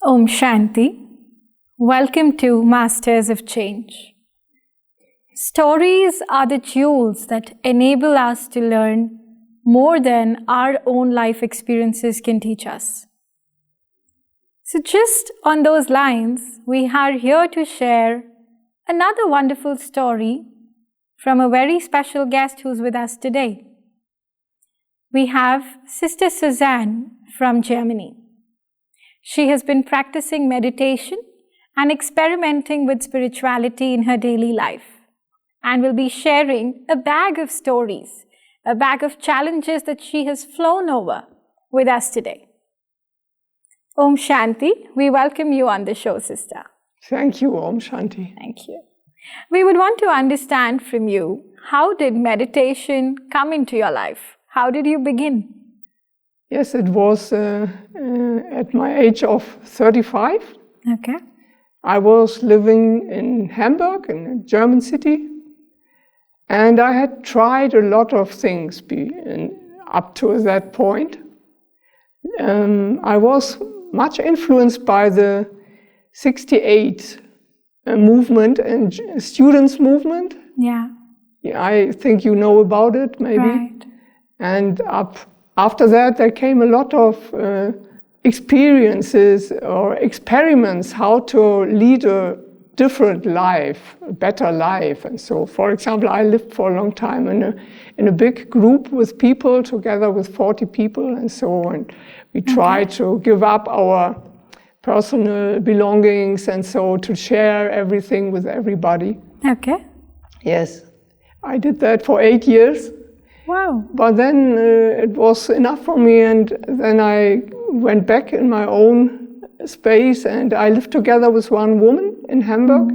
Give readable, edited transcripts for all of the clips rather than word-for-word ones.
Om Shanti. Welcome to Masters of Change. Stories are the jewels that enable us to learn more than our own life experiences can teach us. So just on those lines, we are here to share another wonderful story from a very special guest who's with us today. We have Sister Suzanne from Germany. She has been practicing meditation and experimenting with spirituality in her daily life, and will be sharing a bag of stories, a bag of challenges that she has flown over with us today. Om Shanti, we welcome you on the show, Sister. Thank you, Om Shanti. Thank you. We would want to understand from you, how did meditation come into your life? How did you begin? Yes, it was at my age of 35. Okay. I was living in Hamburg, in a German city, and I had tried a lot of things up to that point. I was much influenced by the 68 movement and students' movement. Yeah. I think you know about it, maybe. Right. And after that, there came a lot of experiences or experiments how to lead a different life, a better life. And so, for example, I lived for a long time in a big group with people, together with 40 people and so on. We tried to give up our personal belongings and so to share everything with everybody. Okay. Yes, I did that for 8 years. Wow. But then it was enough for me, and then I went back in my own space, and I lived together with one woman in Hamburg.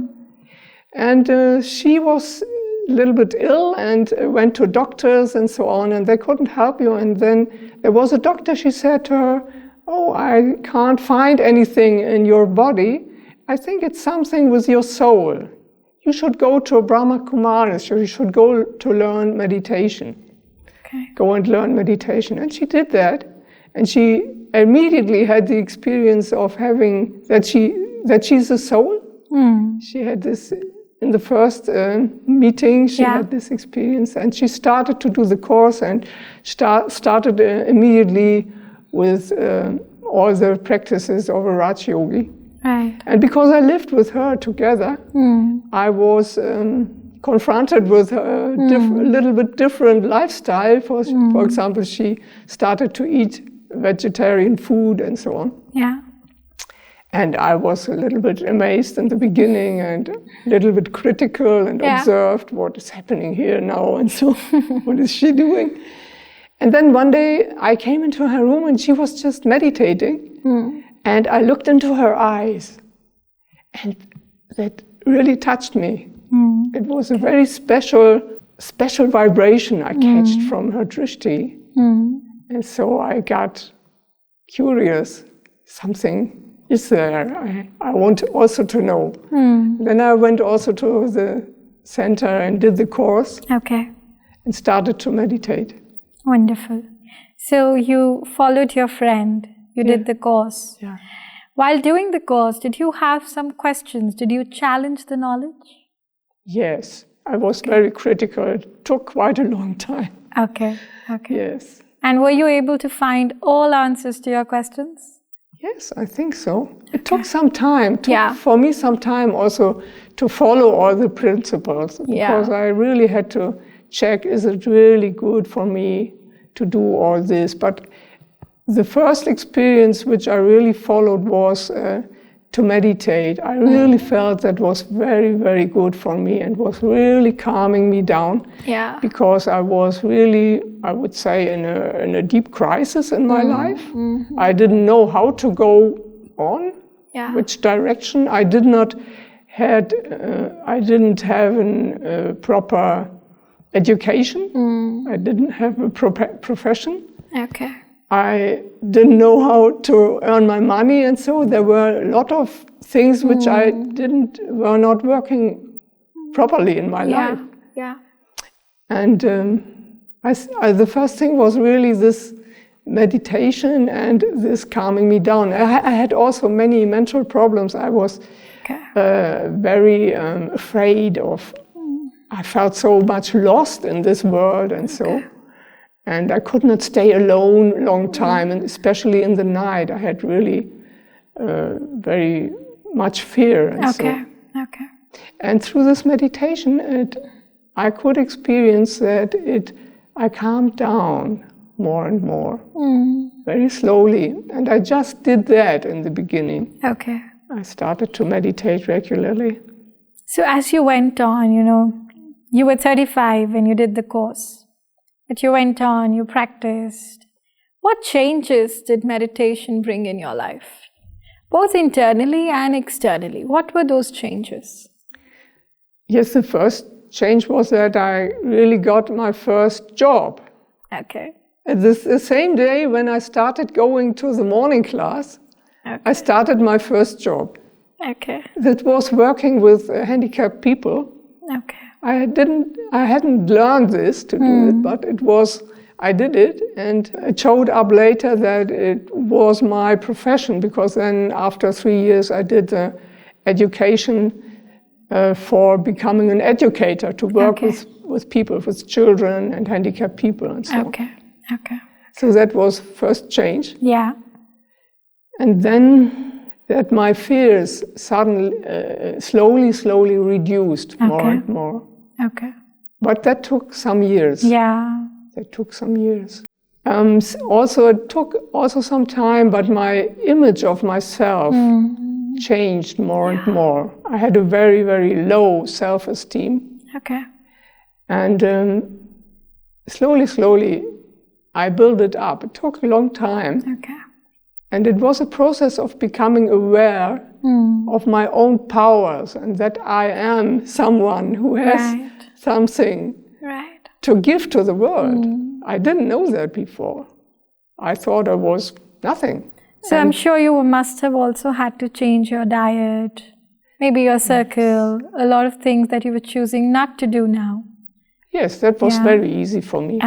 And she was a little bit ill and went to doctors and so on, and they couldn't help you. And then there was a doctor, she said to her, "Oh, I can't find anything in your body. I think it's something with your soul. You should go to Brahma Kumaris, you should go to learn meditation." Okay. Go and learn meditation. And she did that. And she immediately had the experience of having that she's a soul. She had this in the first meeting. She had this experience, and she started to do the course and started immediately with all the practices of a Raj Yogi. Right. And because I lived with her together, I was confronted with a little bit different lifestyle. For example, she started to eat vegetarian food and so on. Yeah. And I was a little bit amazed in the beginning and a little bit critical and observed what is happening here now and so what is she doing? And then one day I came into her room and she was just meditating. And I looked into her eyes, and that really touched me. It was a very special vibration I catched from her drishti. And so I got curious. Something is there. I want also to know. Then I went also to the center and did the course. Okay. And started to meditate. Wonderful. So you followed your friend. You did the course. Yeah. While doing the course, did you have some questions? Did you challenge the knowledge? Yes, I was very critical. It took quite a long time. Okay. Yes. And were you able to find all answers to your questions? Yes, I think so. It took some time. For me, some time also to follow all the principles. Because I really had to check, is it really good for me to do all this? But the first experience which I really followed was to meditate. I really felt that was very, very good for me and was really calming me down. Yeah. Because I was really, I would say, in a deep crisis in my life. I didn't know how to go on, which direction. I didn't have a proper education. I didn't have a profession. Okay. I didn't know how to earn my money, and so there were a lot of things which were not working properly in my life. Yeah. And the first thing was really this meditation and this calming me down. I had also many mental problems. I was very afraid of, I felt so much lost in this world and so, and I could not stay alone long time, and especially in the night I had really very much fear. And and through this meditation I could experience that I calmed down more and more, very slowly. And I just did that in the beginning. I started to meditate regularly. So as you went on, you were 35 when you did the course, but you went on, you practiced. What changes did meditation bring in your life? Both internally and externally. What were those changes? Yes, the first change was that I really got my first job. The same day when I started going to the morning class, I started my first job. That was working with handicapped people. I hadn't learned this to do it, but I did it, and it showed up later that it was my profession, because then after 3 years I did the education for becoming an educator, to work with people, with children and handicapped people and so on. So that was first change. And then that my fears suddenly, slowly reduced more and more. But that took some years. That took some years. Also, it took also some time, but my image of myself changed more and more. I had a very, very low self-esteem. And slowly, I built it up. It took a long time. And it was a process of becoming aware of my own powers, and that I am someone who has something to give to the world. I didn't know that before. I thought I was nothing. So I'm sure you must have also had to change your diet, maybe your circle, a lot of things that you were choosing not to do now. Yes, that was very easy for me.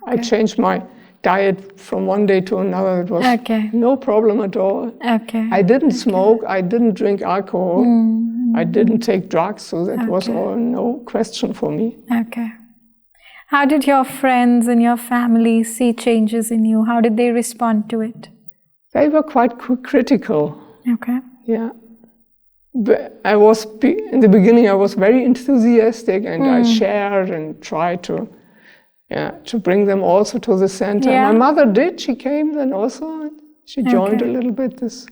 I changed my diet from one day to another. It was no problem at all. I didn't smoke, I didn't drink alcohol, I didn't take drugs, so that was all no question for me. How did your friends and your family see changes in you? How did they respond to it? They were quite critical. Yeah. But in the beginning I was very enthusiastic, and I shared and tried to bring them also to the center. My mother did, she came then also, she joined a little bit this.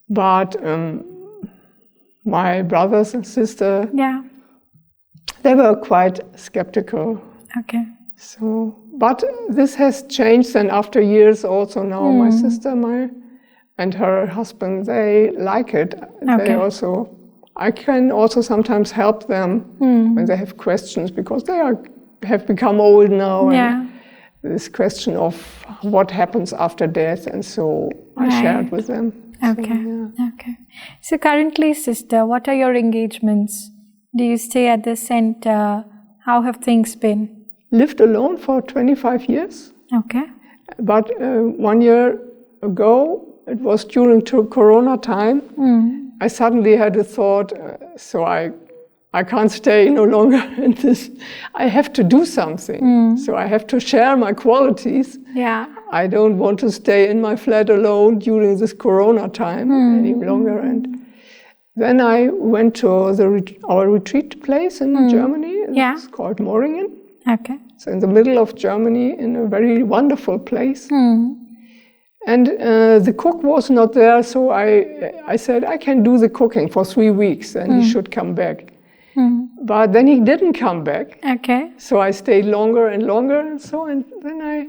But my brothers and sister, they were quite skeptical. So, but this has changed, and after years also now my sister and her husband, they like it. They also, I can also sometimes help them when they have questions, because they have become old now, and this question of what happens after death, and so I shared with them. So currently, sister, what are your engagements? Do you stay at the center? How have things been? Lived alone for 25 years. But 1 year ago, it was during Corona time, I suddenly had a thought, so I can't stay no longer in this. I have to do something. So I have to share my qualities. I don't want to stay in my flat alone during this Corona time any longer. And then I went to our retreat place in Germany. It's called Moringen. So in the middle of Germany, in a very wonderful place. And the cook was not there, so I said, I can do the cooking for 3 weeks, and he should come back. But then he didn't come back. So I stayed longer and longer, and then I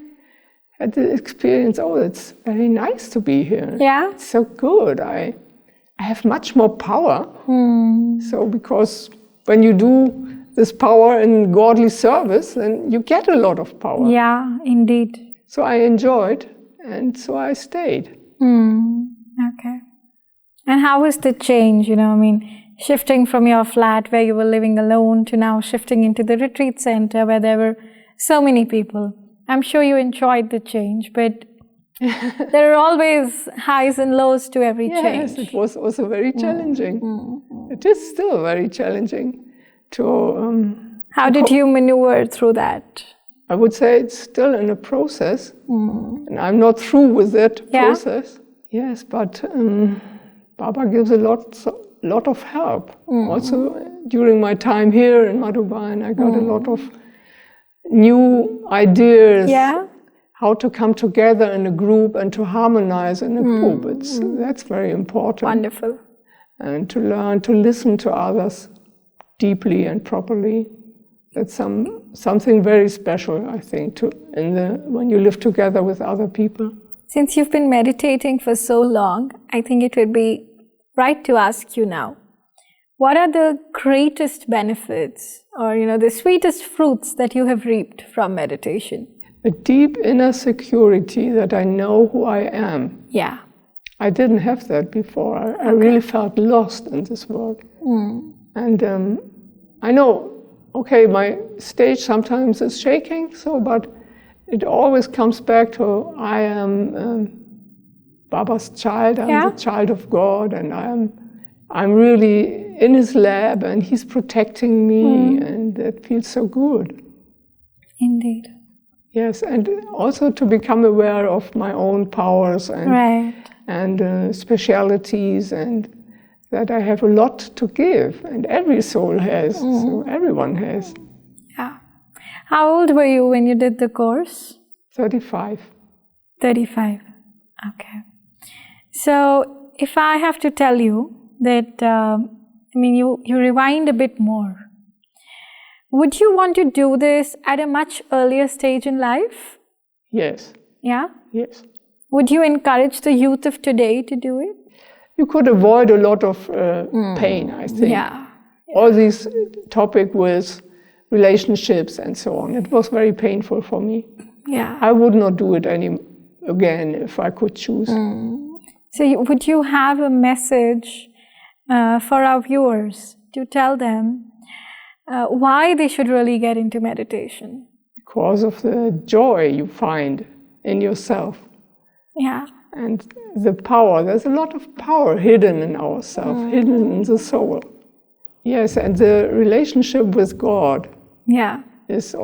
had the experience, it's very nice to be here. It's so good. I have much more power. So because when you do this power in godly service, then you get a lot of power. Indeed. So I enjoyed, and so I stayed. And how was the change, shifting from your flat where you were living alone to now shifting into the retreat center where there were so many people? I'm sure you enjoyed the change, but There are always highs and lows to every change. Yes, it was also very challenging. It is still very challenging to... How did you maneuver through that? I would say it's still in a process, and I'm not through with that process. Yes, but Baba gives a lot of help. Also, during my time here in Madhuban, I got a lot of new ideas. Yeah. How to come together in a group and to harmonize in a group. That's very important. Wonderful. And to learn to listen to others deeply and properly. That's something very special, I think, when you live together with other people. Since you've been meditating for so long, I think it would be right to ask you now, what are the greatest benefits or, the sweetest fruits that you have reaped from meditation? A deep inner security that I know who I am. Yeah. I didn't have that before. I really felt lost in this world. And I know, okay, my stage sometimes is shaking, but it always comes back to I am Baba's child, I'm the child of God, and I'm really in his lab and he's protecting me, and that feels so good. Indeed. Yes, and also to become aware of my own powers and specialities, and that I have a lot to give, and every soul has, so everyone has. Yeah. How old were you when you did the course? 35. 35. Okay. So if I have to tell you that, you rewind a bit more, would you want to do this at a much earlier stage in life? Yes. Yeah? Yes. Would you encourage the youth of today to do it? You could avoid a lot of pain, I think. Yeah. All these topic with relationships and so on. It was very painful for me. Yeah. I would not do it again if I could choose. So would you have a message for our viewers to tell them why they should really get into meditation? Because of the joy you find in yourself. Yeah. And the power. There's a lot of power hidden in ourselves, hidden in the soul. Yes, and the relationship with God is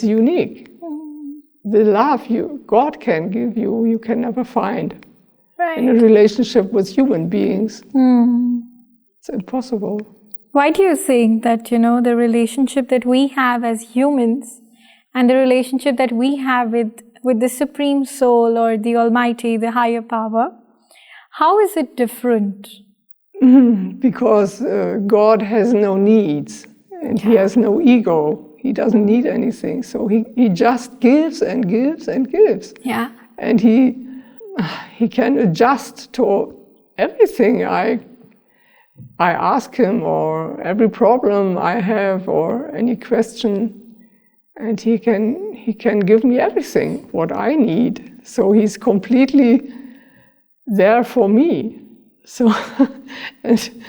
unique. The love God can give you can never find in a relationship with human beings. It's impossible. Why do you think that, the relationship that we have as humans and the relationship that we have with the Supreme Soul or the Almighty, the higher power, how is it different? Because God has no needs and he has no ego. He doesn't need anything. So he just gives and gives and gives. Yeah. And he can adjust to everything I ask him, or every problem I have, or any question. And he can give me everything what I need. So he's completely there for me. So and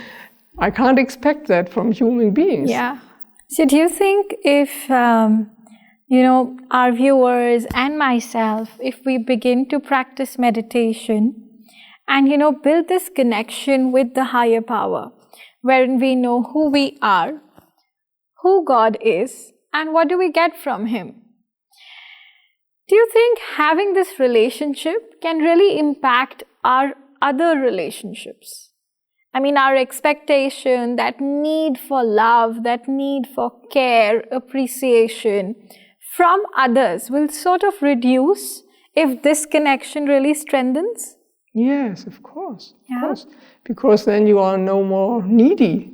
I can't expect that from human beings. Yeah. So do you think if our viewers and myself, if we begin to practice meditation and build this connection with the higher power, wherein we know who we are, who God is, and what do we get from him? Do you think having this relationship can really impact our other relationships? Our expectation, that need for love, that need for care, appreciation from others will sort of reduce if this connection really strengthens? Yes, of course. Of course. Because then you are no more needy.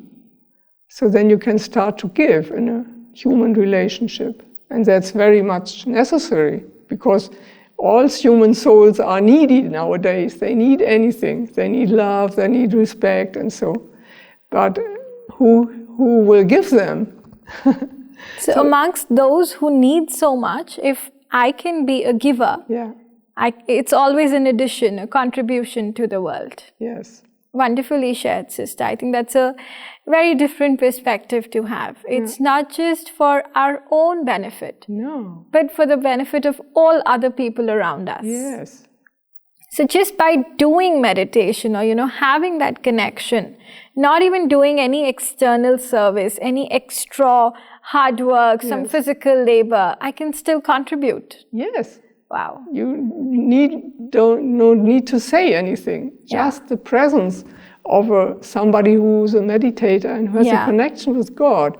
So then you can start to give in a human relationship. And that's very much necessary, because all human souls are needy nowadays. They need anything. They need love, they need respect, and so. But who will give them? So amongst those who need so much, if I can be a giver, it's always an addition, a contribution to the world. Yes. wonderfully shared, sister. I think that's a very different perspective to have. It's not just for our own benefit, but for the benefit of all other people around us. Yes. So just by doing meditation or, having that connection, not even doing any external service, any extra hard work, some physical labor, I can still contribute. Yes. Wow. You no need to say anything. Just the presence of somebody who's a meditator and who has a connection with God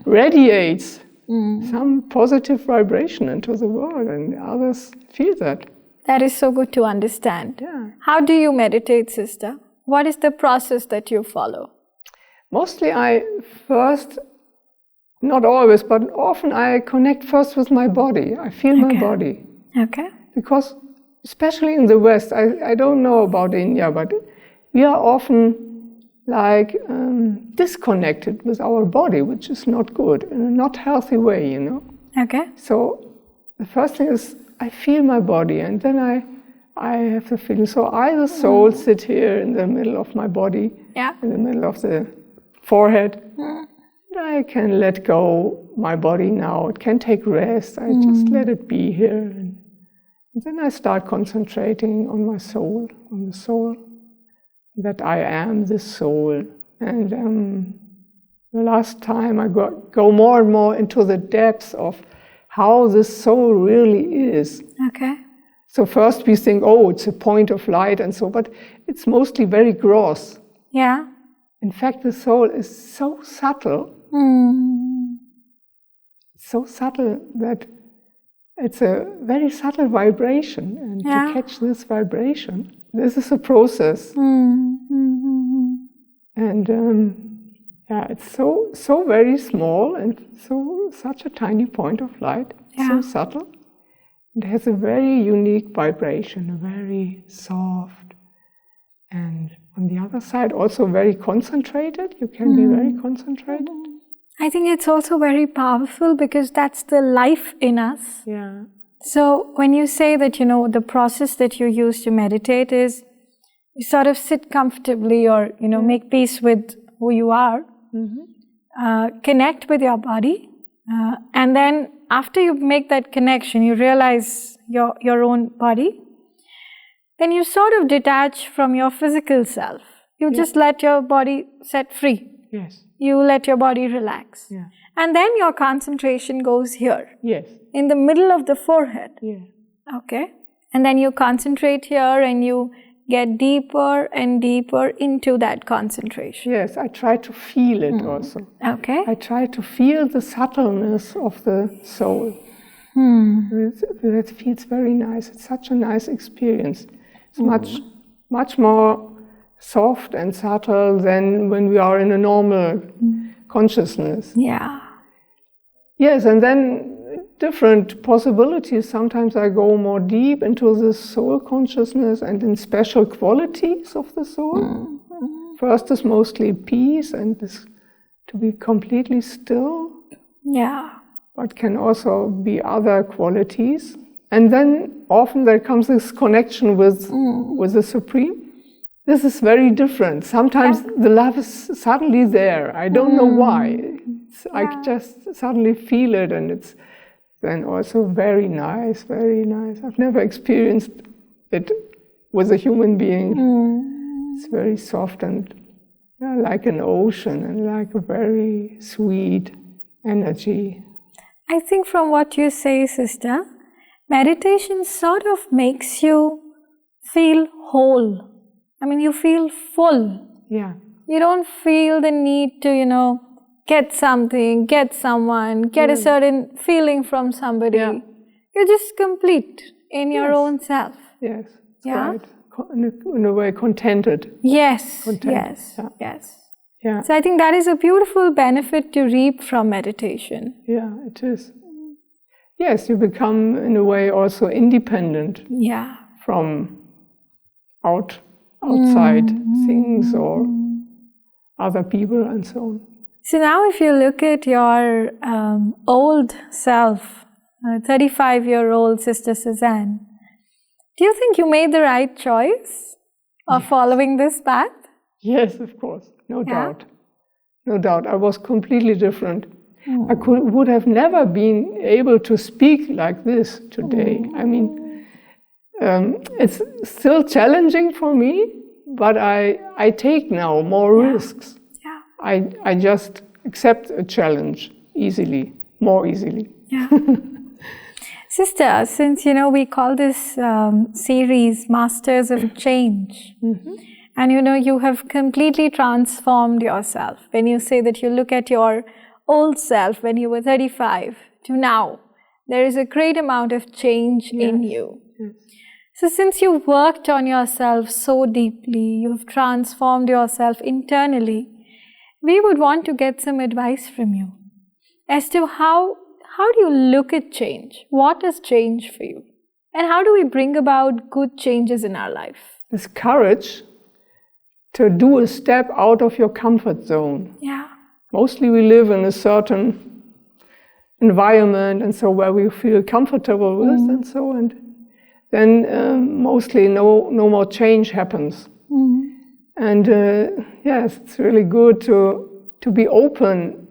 radiates some positive vibration into the world, and others feel that. That is so good to understand. Yeah. How do you meditate, sister? What is the process that you follow? Mostly I first, not always, but often I connect first with my body. I feel my body. Okay. Because especially in the West, I don't know about India, but we are often like disconnected with our body, which is not good, in a not healthy way, Okay. So the first thing is I feel my body, and then I have the feeling. So the soul sit here in the middle of my body, in the middle of the forehead. And I can let go my body now. It can take rest. I just let it be here. And then I start concentrating on my soul, on the soul, that I am the soul. And the last time I go more and more into the depths of how the soul really is. Okay. So first we think, it's a point of light and so, but it's mostly very gross. Yeah. In fact, the soul is so subtle, so subtle that it's a very subtle vibration. And to catch this vibration, this is a process. And it's so very small and such a tiny point of light, so subtle. It has a very unique vibration, a very soft, and on the other side also very concentrated. You can be very concentrated. I think it's also very powerful because that's the life in us. Yeah. So when you say that, the process that you use to meditate is you sort of sit comfortably or, make peace with who you are, connect with your body, and then after you make that connection, you realize your own body, then you sort of detach from your physical self. You just let your body set free. Yes. You let your body relax. Yeah. And then your concentration goes here. Yes. In the middle of the forehead. Yeah. Okay. And then you concentrate here and you get deeper and deeper into that concentration. Yes, I try to feel it also. Okay. I try to feel the subtleness of the soul. It feels very nice. It's such a nice experience. It's much more soft and subtle than when we are in a normal consciousness. Yeah. Yes, and then different possibilities. Sometimes I go more deep into the soul consciousness and in special qualities of the soul. First is mostly peace and this, to be completely still. Yeah. But can also be other qualities. And then often there comes this connection with the Supreme. This is very different. Sometimes the love is suddenly there. I don't know why. I just suddenly feel it, and it's then also very nice, very nice. I've never experienced it with a human being. It's very soft and like an ocean and like a very sweet energy. I think from what you say, sister, meditation sort of makes you feel whole. I mean, you feel full. Yeah. You don't feel the need to, get something, get someone, get a certain feeling from somebody. Yeah. You're just complete in your own self. Yes. Right. In a way, contented. Yes. Content. Yes. Yeah. Yes. Yeah. So I think that is a beautiful benefit to reap from meditation. Yeah, it is. Yes, you become in a way also independent. Yeah. From outside things or other people and so on. So now if you look at your old self, 35-year-old Sister Suzanne, do you think you made the right choice of following this path? Yes, of course. No doubt. No doubt. I was completely different. I would have never been able to speak like this today. I mean, it's still challenging for me, but I take now more risks. Yeah. I just accept a challenge easily, more easily. Yeah. Sister, since, we call this series Masters of Change, and, you have completely transformed yourself. When you say that you look at your old self when you were 35 to now, there is a great amount of change in you. Yes. So since you worked on yourself so deeply, you've transformed yourself internally, we would want to get some advice from you as to how do you look at change? What is change for you? And how do we bring about good changes in our life? This courage to do a step out of your comfort zone. Yeah. Mostly we live in a certain environment and so where we feel comfortable with and so, and then mostly no more change happens. And yes, it's really good to be open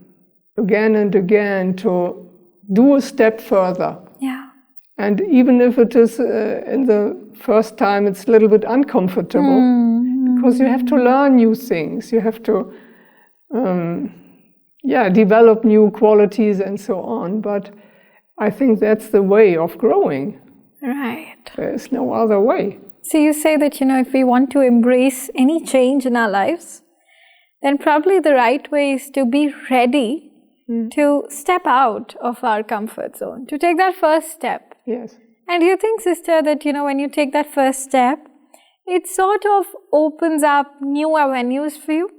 again and again to do a step further. Yeah. And even if it is in the first time it's a little bit uncomfortable, because you have to learn new things, you have to develop new qualities and so on. But I think that's the way of growing. Right. There is no other way. So you say that, if we want to embrace any change in our lives, then probably the right way is to be ready to step out of our comfort zone, to take that first step. Yes. And do you think, sister, that, when you take that first step, it sort of opens up new avenues for you?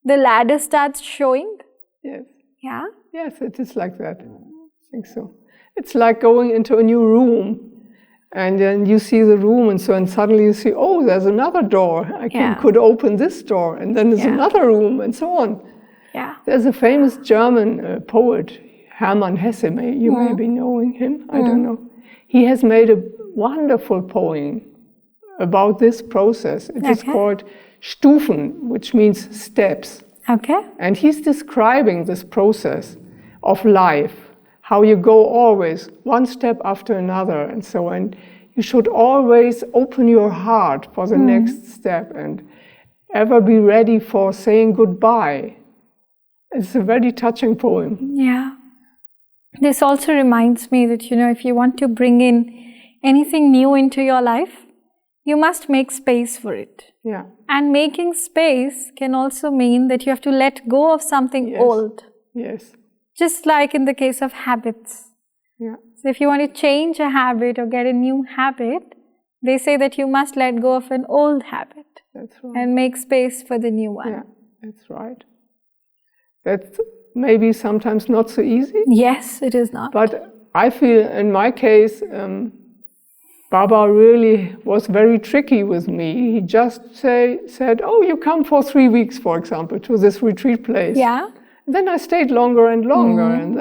The ladder starts showing? Yes. Yeah? Yes, it is like that. I think so. It's like going into a new room. And then you see the room, and suddenly you see, oh, there's another door. I could open this door, and then there's another room, and so on. Yeah. There's a famous German poet, Hermann Hesse. You may be knowing him. I don't know. He has made a wonderful poem about this process. It is called Stufen, which means steps. Okay. And he's describing this process of life. How you go always one step after another, and so on. You should always open your heart for the next step and ever be ready for saying goodbye. It's a very touching poem. Yeah. This also reminds me that, if you want to bring in anything new into your life, you must make space for it. Yeah. And making space can also mean that you have to let go of something old. Yes. Just like in the case of habits. Yeah. So if you want to change a habit or get a new habit, they say that you must let go of an old habit. That's right. And make space for the new one. Yeah, that's right. That's maybe sometimes not so easy. Yes, it is not. But I feel in my case, Baba really was very tricky with me. He just said, oh, you come for 3 weeks, for example, to this retreat place. Yeah. Then I stayed longer and longer, and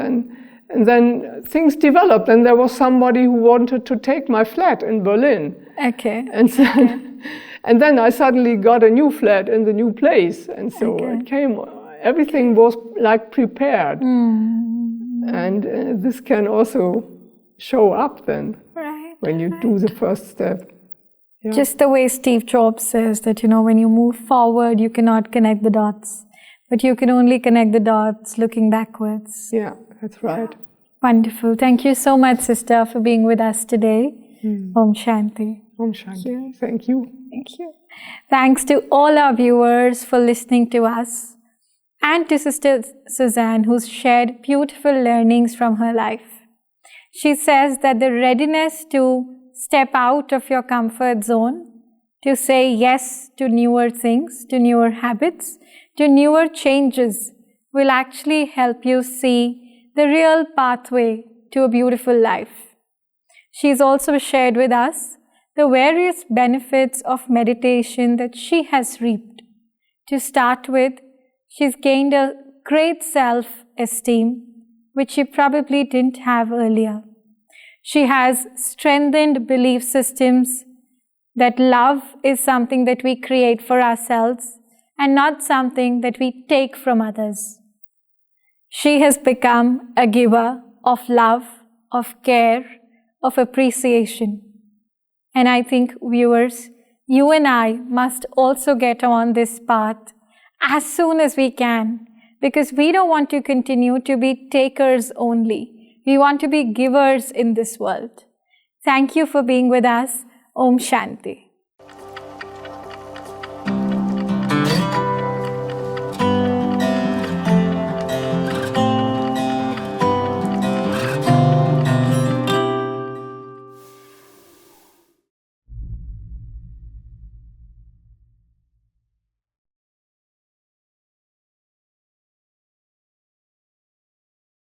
then things developed, and there was somebody who wanted to take my flat in Berlin. Okay. And then I suddenly got a new flat in the new place, and so it came. Everything was like prepared, and this can also show up then when you do the first step. Yeah. Just the way Steve Jobs says that when you move forward, you cannot connect the dots. But you can only connect the dots looking backwards. Yeah, that's right. Wonderful. Thank you so much, sister, for being with us today. Om Shanti. Om Shanti. Thank you. Thank you. Thanks to all our viewers for listening to us, and to Sister Suzanne, who's shared beautiful learnings from her life. She says that the readiness to step out of your comfort zone, to say yes to newer things, to newer habits, to newer changes, will actually help you see the real pathway to a beautiful life. She's also shared with us the various benefits of meditation that she has reaped. To start with, she's gained a great self-esteem, which she probably didn't have earlier. She has strengthened belief systems that love is something that we create for ourselves, and not something that we take from others. She has become a giver of love, of care, of appreciation. And I think, viewers, you and I must also get on this path as soon as we can, because we don't want to continue to be takers only. We want to be givers in this world. Thank you for being with us. Om Shanti.